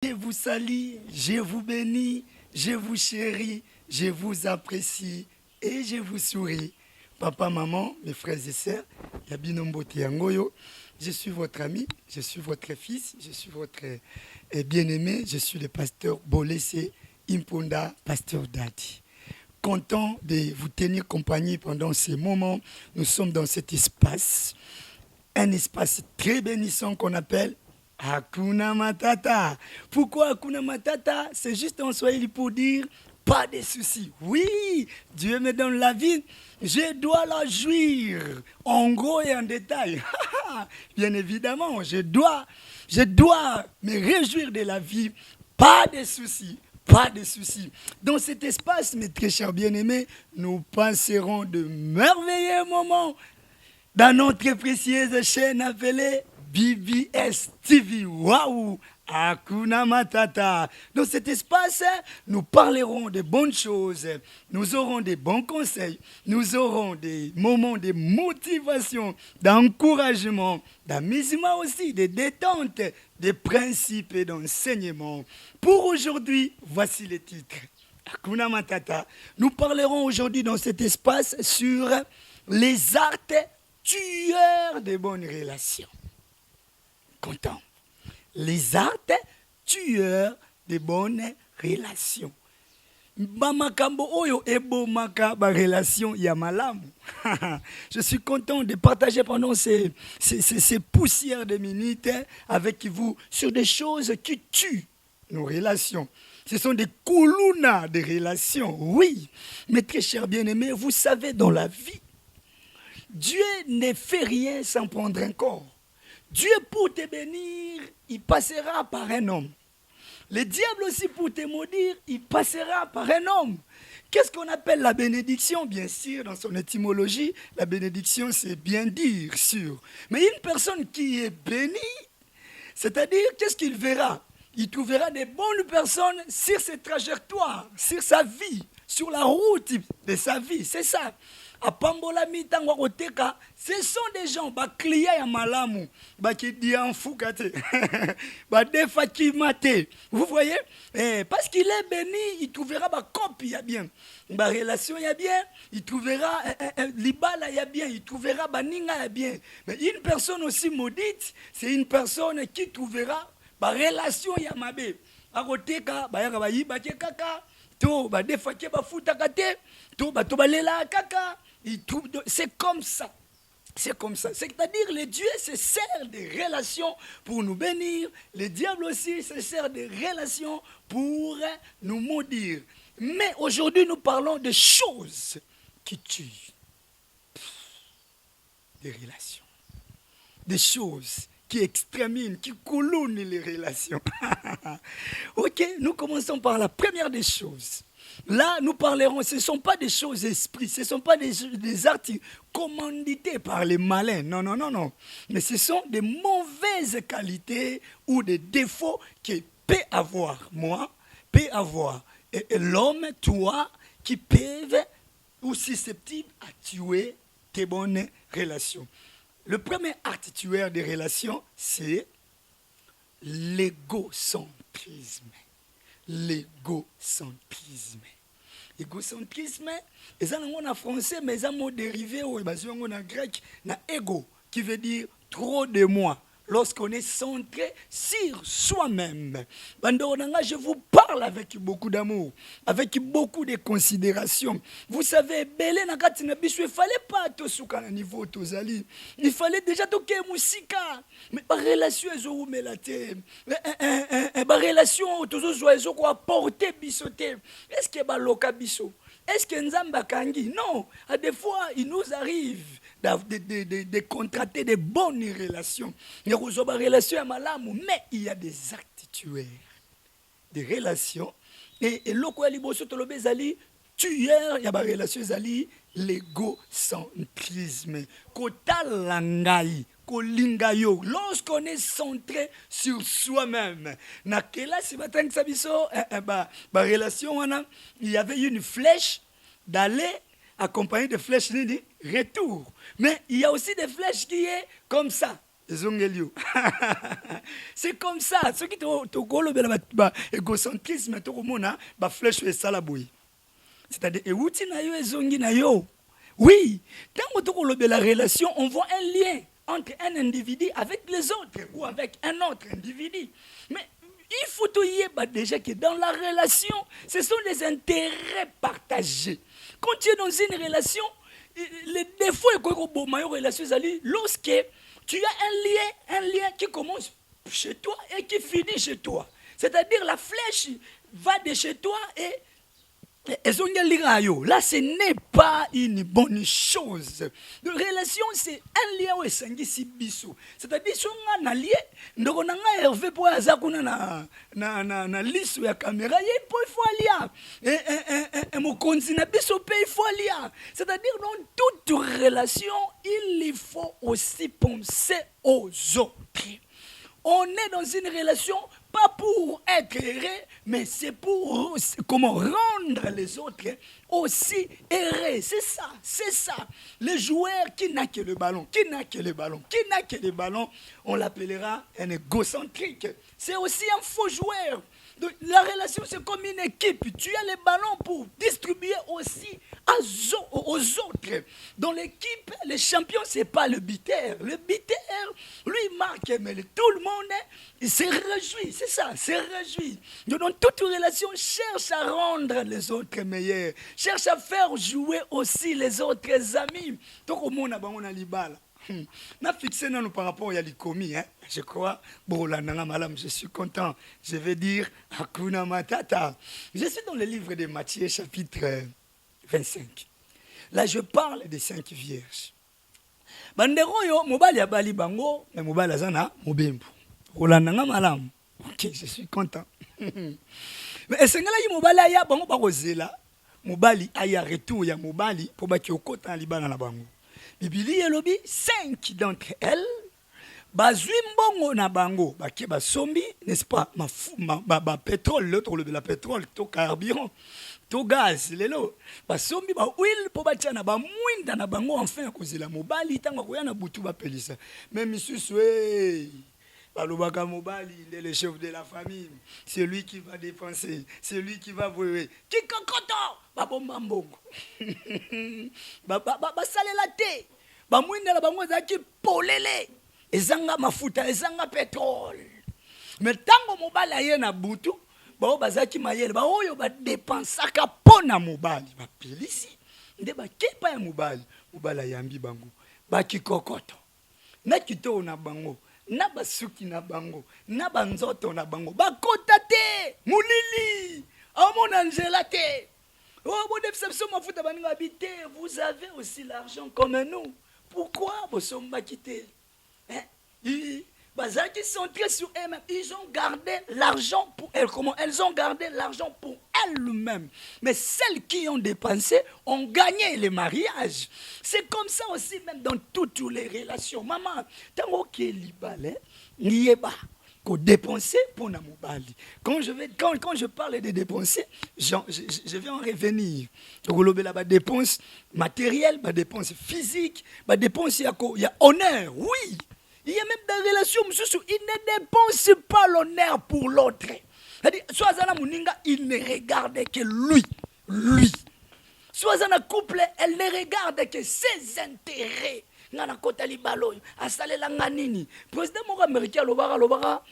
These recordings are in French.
Je vous salue, je vous bénis, je vous chéris, je vous apprécie et je vous souris. Papa, maman, mes frères et sœurs, Yabinombo Tiangoyo, je suis votre ami, je suis votre fils, je suis votre bien-aimé, je suis le pasteur Bolessé Impunda, pasteur Dadi. Content de vous tenir compagnie pendant ces moments. Nous sommes dans cet espace, un espace très bénissant qu'on appelle Hakuna Matata. Pourquoi Hakuna Matata? C'est juste en Swahili pour dire pas de soucis. Oui, Dieu me donne la vie, je dois la jouir. En gros et en détail. Bien évidemment, je dois me réjouir de la vie. Pas de soucis. Pas de soucis. Dans cet espace, mes très chers bien-aimés, nous passerons de merveilleux moments dans notre précieuse chaîne appelée BBS TV. Waouh! Hakuna Matata. Dans cet espace, nous parlerons de bonnes choses, nous aurons des bons conseils, nous aurons des moments de motivation, d'encouragement, d'amusement aussi, de détente, de principes et d'enseignement. Pour aujourd'hui, voici les titres. Hakuna Matata. Nous parlerons aujourd'hui dans cet espace sur les arts tueurs de bonnes relations. Content. Les arts tueurs de bonnes relations. Bamakambo oyo ebomaka ba relation ya malamu. Je suis content de partager pendant ces poussières de minutes avec vous sur des choses qui tuent nos relations. Ce sont des koulouna de relations, oui. Mais très chers bien-aimés, vous savez, dans la vie, Dieu ne fait rien sans prendre un corps. Dieu, pour te bénir, il passera par un homme. Le diable aussi, pour te maudire, il passera par un homme. Qu'est-ce qu'on appelle la bénédiction? Bien sûr, dans son étymologie, la bénédiction, c'est bien dire, sûr. Mais une personne qui est bénie, c'est-à-dire, qu'est-ce qu'il verra? Il trouvera des bonnes personnes sur ses trajectoires, sur sa vie, sur la route de sa vie. C'est ça. À Pambola Mitangwa Oteka, ce sont des gens, clients à Malamu, qui disent en foukate, defa qui mate. Vous voyez? Parce qu'il est béni, il trouvera ma copie, il y a bien. Ma relation, il y a bien. Il trouvera l'ibala, il y a bien. Il trouvera baninga, il y a bien. Mais une personne aussi maudite, c'est une personne qui trouvera ma relation, il y a ma bé. À Oteka, kaka, to, defa qui ba foutakate, to, balela kaka. C'est comme ça. C'est comme ça. C'est-à-dire le Dieu se sert des relations pour nous bénir. Le diable aussi se sert des relations pour nous maudire. Mais aujourd'hui, nous parlons de choses qui tuent. Des relations. Des choses qui exterminent, qui coulonnent les relations. Ok, nous commençons par la première des choses. Là, nous parlerons, ce ne sont pas des choses esprits, ce ne sont pas des actes commandités par les malins, non, non, non, non. Mais ce sont des mauvaises qualités ou des défauts que peut avoir moi, peut avoir l'homme, toi, qui peuvent ou susceptibles à tuer tes bonnes relations. Le premier acte tueur des relations, c'est l'égocentrisme. L'égocentrisme. Égocentrisme, c'est un mot en français, mais c'est un mot dérivé ou en grec, na ego, qui veut dire trop de moi. Lorsqu'on est centré sur soi-même. Je vous parle avec beaucoup d'amour, avec beaucoup de considération. Vous savez, il ne fallait pas tout souka à niveau tozali. Il fallait déjà toquer musika. Mais la relation est où mais la la relation tozo quoi porter bisoté. Est-ce que ba loka biso? Est-ce que Nzamba kangi? Non. À des fois, il nous arrive de contracter de bonnes relations. Il y a des relations à malamu, mais il y a des actes tueurs. Des relations. Et l'oko ya liboso tolobe zali tueur, il y a des relations zali l'égocentrisme. Kotalangai. Lorsqu'on est centré sur soi-même, relation, il y avait une flèche d'aller accompagnée de flèches retour. Mais il y a aussi des flèches qui est comme ça. ezongelio. C'est comme ça. Ce qui te égocentrisme, tu as flèche et salaboui. C'est-à-dire, et outi na yo ezongi na yo. Oui, tant que la relation, on voit un lien entre un individu avec les autres ou avec un autre individu. Mais il faut déjà que dans la relation, ce sont des intérêts partagés. Quand tu es dans une relation, les défauts et relation, lorsque tu as un lien qui commence chez toi et qui finit chez toi. C'est-à-dire la flèche va de chez toi et là, ce n'est pas une bonne chose. La relation, c'est un lien où c'est biso. C'est-à-dire, si on a un lien, on a Hervé pour na liste ya caméra, il faut aller. Et mon continent, il faut aller. C'est-à-dire, dans toute relation, il faut aussi penser aux autres. On est dans une relation pas pour être heureux, mais c'est pour comment rendre les autres aussi heureux. C'est ça, c'est ça. Le joueur qui n'a que le ballon, on l'appellera un égocentrique. C'est aussi un faux joueur. Donc, la relation, c'est comme une équipe. Tu as les ballons pour distribuer aussi aux autres. Dans l'équipe, le champion, ce n'est pas le buteur. Le buteur, lui, marque, mais tout le monde, il se réjouit. C'est ça, se réjouit. Donc, dans toute relation, cherche à rendre les autres meilleurs. Cherche à faire jouer aussi les autres amis. Donc, au monde, on a l'ibala. Na fixé par rapport à l'ikomi, hein? Je crois, je suis content. Je vais dire Hakuna Matata. Je suis dans le livre de Matthieu, chapitre 25. Là, je parle des 5 vierges. Bandero yo, mobali ya bali bango, mais mobali azana mobembo. Olandanga malam. Ok, je suis content. Mais esengala yi mobali aya bango bakozela. Mobali aya retour ya mobali pour baki okota libana na bango. Bibili elobi 5 d'entre elles bazwi mbongo na bango bake basombi, n'est-ce pas, pétrole, l'autre le la pétrole, to carburant, to gaz lelo basombi ba huile po batia na ba mwinda na bango enfin kozela mobali tanga koya na butu ba pelisa. Même misusu balobaka mobali, il est le chef de la famille, c'est lui qui va dépenser, c'est lui qui va vouer. Kikokoto babomba mbongo. Basalela te. Bamwinda la bango zaki polele. Ezanga mafuta, ezanga pétrole. Mais tango mobali aye na butu, bao bazaki mayele, ba oyo ba dépensaka pona mobali, ba pelisi. Nde ba kepa ya mobali, mobali yambi bango. Ba kikokoto. Na kito na bango. Na basuki na bango, na banzoto na bango, bakota te, mulili, amon angela te. Oh, bon déception, ma foute à habité. Vous avez aussi l'argent comme nous. Pourquoi vous sommes quittés? Ils sont très sur eux-mêmes. Ils ont gardé l'argent pour elles. Comment? Elles ont gardé l'argent pour elles-mêmes. Mais celles qui ont dépensé ont gagné les mariages. C'est comme ça aussi, même dans toutes les relations. Maman, tant que libale, n'y est pas. Qu'on dépenser pour na mobali. Quand je parle de dépenser, je vais en revenir. Donc la dépense matérielle, la dépense physique, la dépense il y a honneur, oui. Il y a même des relations, il ne dépense pas l'honneur pour l'autre. C'est-à-dire, soit Zana Mouninga, il ne regarde que lui. Soit Zana couple, elle ne regarde que ses intérêts. Ngana kota libalo asalela nganini président mo américain lobaka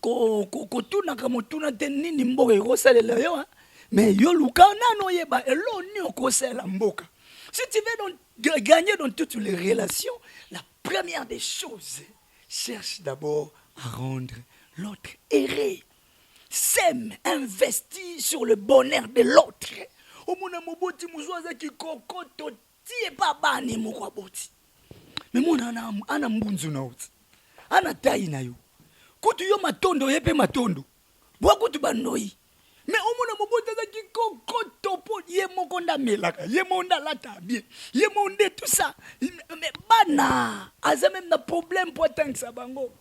ko tuna ka motuna te nini mboka ekosalela yo mais yo luka nano yeba eloni okosela mboka. Si tu veux donc gagner dans toutes les relations, la première des choses, cherche d'abord à rendre l'autre heureux. Sème, investit sur le bonheur de l'autre. Omona moboti muzwaza ki kokoto tie pa bani moko boti. Mais mon ana mbunzu na uti. Ana tai na yo. Kutu yo matondo yepe matondo. Bwa kutu banoi. Mais omona mobota za ki kokoto po ye moko nda melaka, ye monda lata bien. Ye monde tout ça. Mais bana, aza même na problème pour tank sa bango.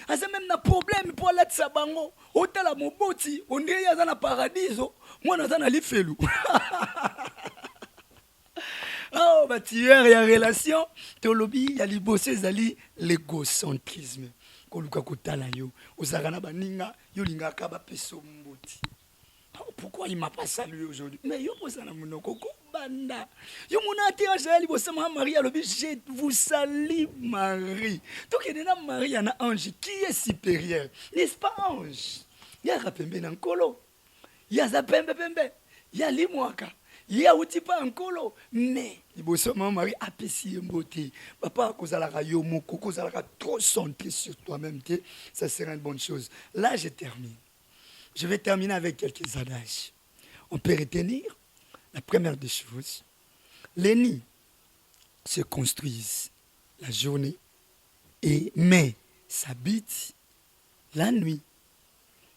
Aza même na problème pour la sa bango. Otala moboti, on dirait aza na paradiso, moi aza na lifelu. Oh, batueur ya relation, tolobi ya liboso ezali l'égocentrisme. Koluka kotala yo, ozalaka na baninga, yo lingaka bapeso mbuti. Oh, pourquoi il m'a pas salué aujourd'hui? Mais yo posa na monoko ko banda. Yo mona te ya liboso ma Marie alobi je vous salue Marie. Donc il y a Marie na ange qui est supérieur. N'est-ce pas ange? Ya rapembe na nkolo. Ya za pembe pembe. Ya limwaka. Ya utipa nkolo. Mais liboso ma Marie apesi mbote. Papa kozalaka yo moko kozalaka trop centré sur toi-même, ça serait une bonne chose. Là je termine. Je vais terminer avec quelques adages. On peut retenir la première des choses. Les nids se construisent la journée mais s'habitent la nuit.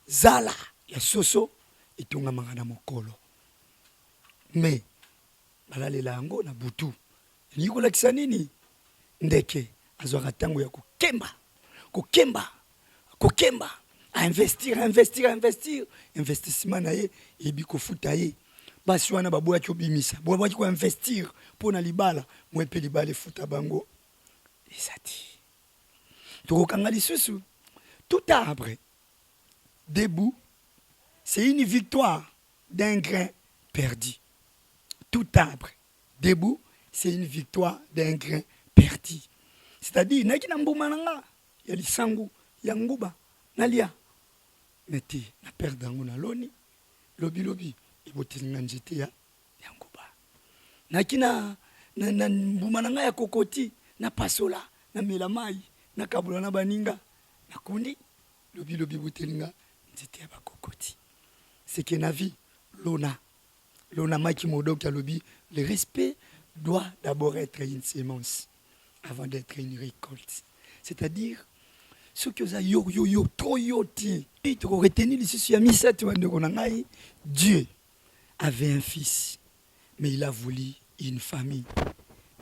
Zala, ya soso, etonga mangana mokolo. Mais, balalela yango na butu. Nikolakisa nini? Ndeke, azwaka tango ya kokemba. À investir. Investissement na ye, ebi kofuta ye. Basi wana baboya chobimisa. Boya ko investir pour na libala, mwepe libala futa bango. Ezati. Tokokanga lisusu. Tout arbre debout, c'est une victoire d'un grain perdu. Tout arbre debout, c'est une victoire d'un grain perdu. C'est-à-dire, naki na mbuma nanga, ya lisangu, ya nguba, nalia. Meti na perdango na loni lobi ibotelinga njete ya nguba nakina na mbuma nanga ya kokoti na pasola na melamai na kabula na baninga na kundi lobi botelinga njete ya bakokoti. C'est que na vie lona maki modok ya lobi, le respect doit d'abord être une sémence avant d'être une récolte. C'est-à-dire ce que ça yo trop yoti. Dieu avait un fils, mais il a voulu une famille.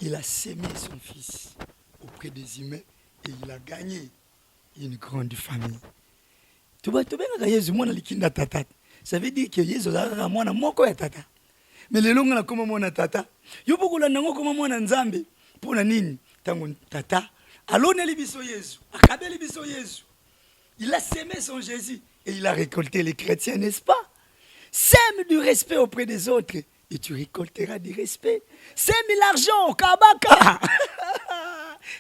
Il a sémé son fils auprès des humains et il a gagné une grande famille. Ça veut dire que Jésus a mwana moko ya tata. Mais le longa na koma mwana tata. Yo bokola nango koma mwana nzambe. Pona nini? Tango tata aloneli biso Jésus, akabeli biso Jésus. Il a sémé son Jésus et il a récolté les chrétiens, n'est-ce pas? Sème du respect auprès des autres et tu récolteras du respect. Sème l'argent, kabaka.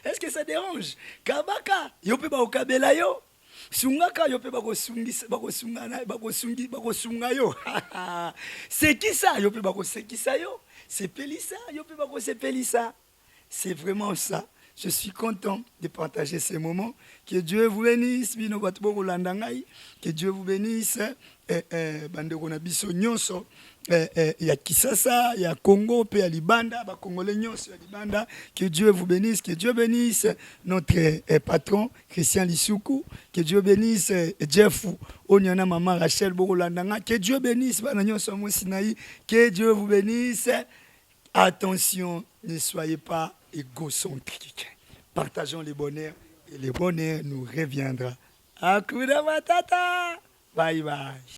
Est-ce que ça dérange? Kabaka, yope ba okabela yo. Sungaka yope bakosunga yo. C'est qui ça? Yope bakosekisa yo. C'est pelisa, yope bakosepelisa. C'est vraiment ça. Je suis content de partager ces moments. Que Dieu vous bénisse. Que Dieu vous bénisse. Bandeko na biso nyonso. Ya Kisasa, ya Congo, pe ya Libanda, ba Congolais nyonso ya Libanda. Que Dieu vous bénisse. Que Dieu bénisse notre patron Christian Lissoukou. Que Dieu bénisse Jeff Onyana Maman Rachel Bokolandanga. Que Dieu bénisse bana nyonso mo Sinaï. Que Dieu vous bénisse. Attention, ne soyez pas égocentrique. Partageons les bonheurs et le bonheur nous reviendra. Hakuna Matata. Bye bye.